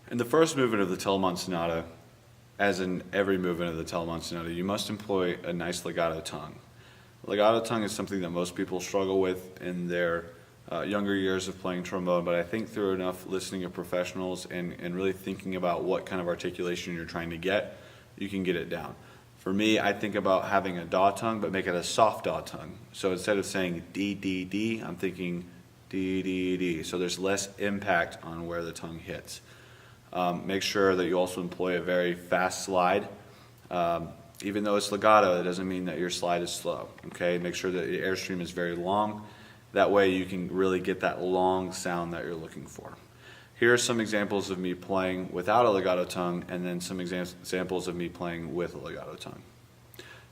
In the first movement of the Telemann Sonata, as in every movement of the Telemann Sonata, you must employ a nice legato tongue. Legato tongue is something that most people struggle with in their younger years of playing trombone, but I think through enough listening of professionals and really thinking about what kind of articulation you're trying to get, you can get it down. For me, I think about having a daw tongue, but make it a soft daw tongue. So instead of saying D, D, D, I'm thinking D, D, D. So there's less impact on where the tongue hits. Make sure that you also employ a very fast slide. Even though it's legato, it doesn't mean that your slide is slow. Okay, make sure that the airstream is very long. That way you can really get that long sound that you're looking for. Here are some examples of me playing without a legato tongue, and then some examples of me playing with a legato tongue.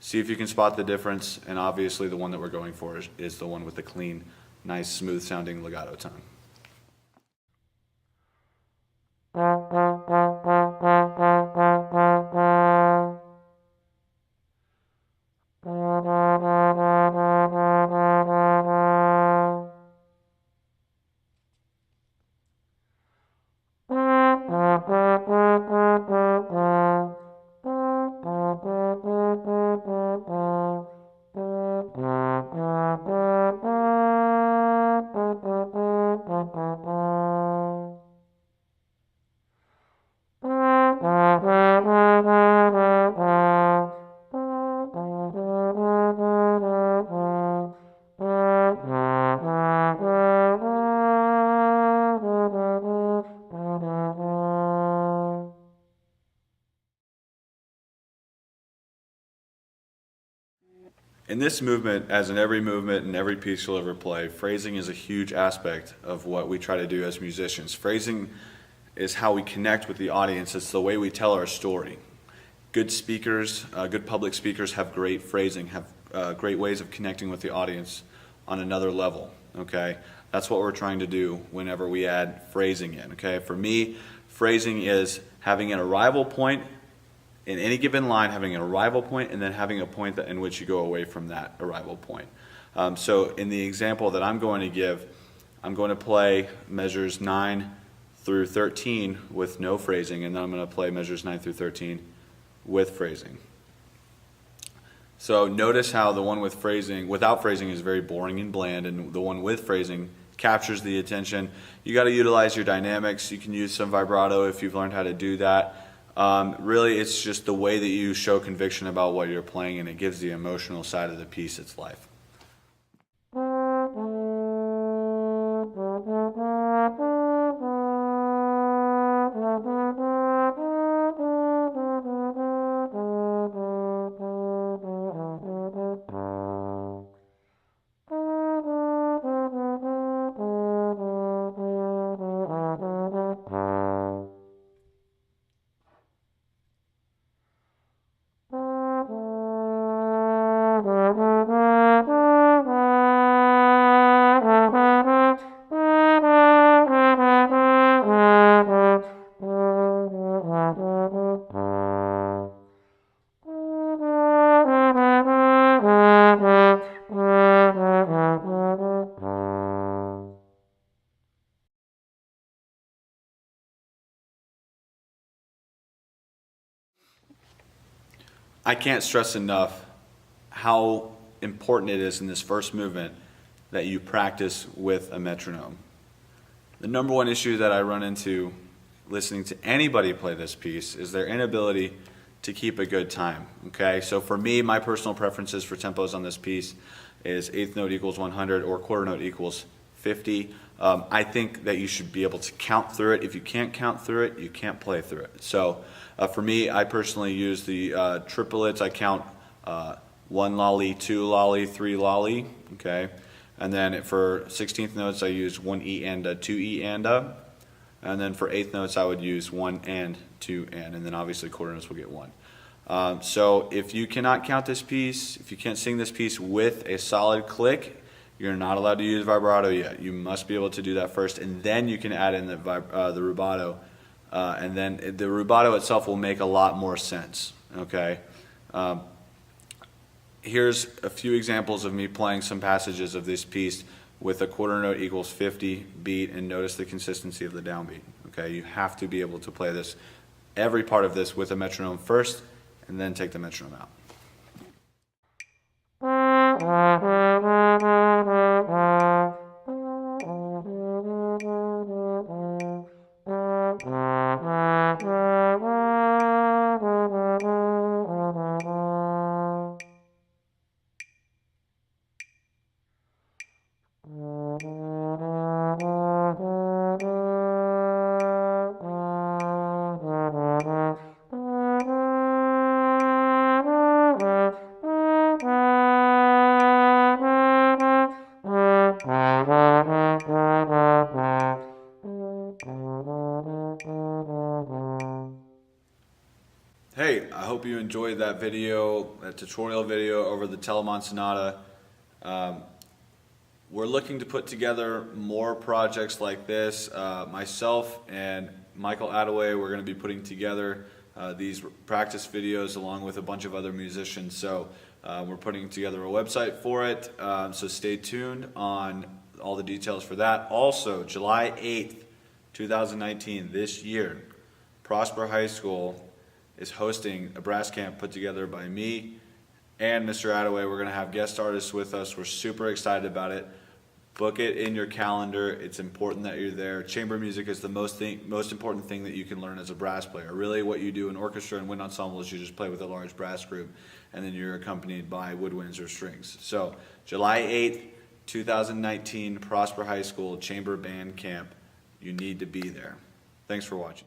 See if you can spot the difference, and obviously the one that we're going for is the one with the clean, nice, smooth sounding legato tongue. In this movement, as in every movement and every piece you'll ever play, phrasing is a huge aspect of what we try to do as musicians. Phrasing is how we connect with the audience. It's the way we tell our story. Good speakers, good public speakers have great phrasing, have great ways of connecting with the audience on another level, okay? That's what we're trying to do whenever we add phrasing in, okay? For me, phrasing is having an arrival point in any given line, having an arrival point and then having a point in which you go away from that arrival point. So in the example that I'm going to give, I'm going to play measures 9 through 13 with no phrasing, and then I'm going to play measures 9 through 13 with phrasing. So notice how the one with phrasing, without phrasing, is very boring and bland, and the one with phrasing captures the attention. You got to utilize your dynamics. You can use some vibrato if you've learned how to do that. Really, it's just the way that you show conviction about what you're playing, and it gives the emotional side of the piece its life. I can't stress enough how important it is in this first movement that you practice with a metronome. The number one issue that I run into listening to anybody play this piece is their inability to keep a good time. Okay, so for me, my personal preferences for tempos on this piece is eighth note equals 100 or quarter note equals 50. I think that you should be able to count through it. If you can't count through it, you can't play through it. So for me, I personally use the triplets. I count 1 lolly, 2 lolly, 3 lolly, okay? And then for 16th notes, I use 1 E and a, 2 E and a. And then for 8th notes, I would use 1 and, 2 and then obviously quarter notes will get 1. So if you cannot count this piece, if you can't sing this piece with a solid click, you're not allowed to use vibrato yet. You must be able to do that first, and then you can add in the rubato, and then the rubato itself will make a lot more sense, okay? Here's a few examples of me playing some passages of this piece with a quarter note equals 50 beat, and notice the consistency of the downbeat, Okay, you have to be able to play this, every part of this with a metronome first, and then take the metronome out. Hey, I hope you enjoyed that video, that tutorial video over the Telemann Sonata. We're looking to put together more projects like this. Myself and Michael Attaway, we're going to be putting together these practice videos along with a bunch of other musicians. So we're putting together a website for it, so stay tuned on all the details for that. Also, July 8th, 2019, this year, Prosper High School is hosting a brass camp put together by me and Mr. Attaway. We're going to have guest artists with us. We're super excited about it. Book it in your calendar. It's important that you're there. Chamber music is the most important thing that you can learn as a brass player. Really what you do in orchestra and wind ensemble is you just play with a large brass group, and then you're accompanied by woodwinds or strings. So July 8th, 2019, Prosper High School Chamber Band Camp. You need to be there. Thanks for watching.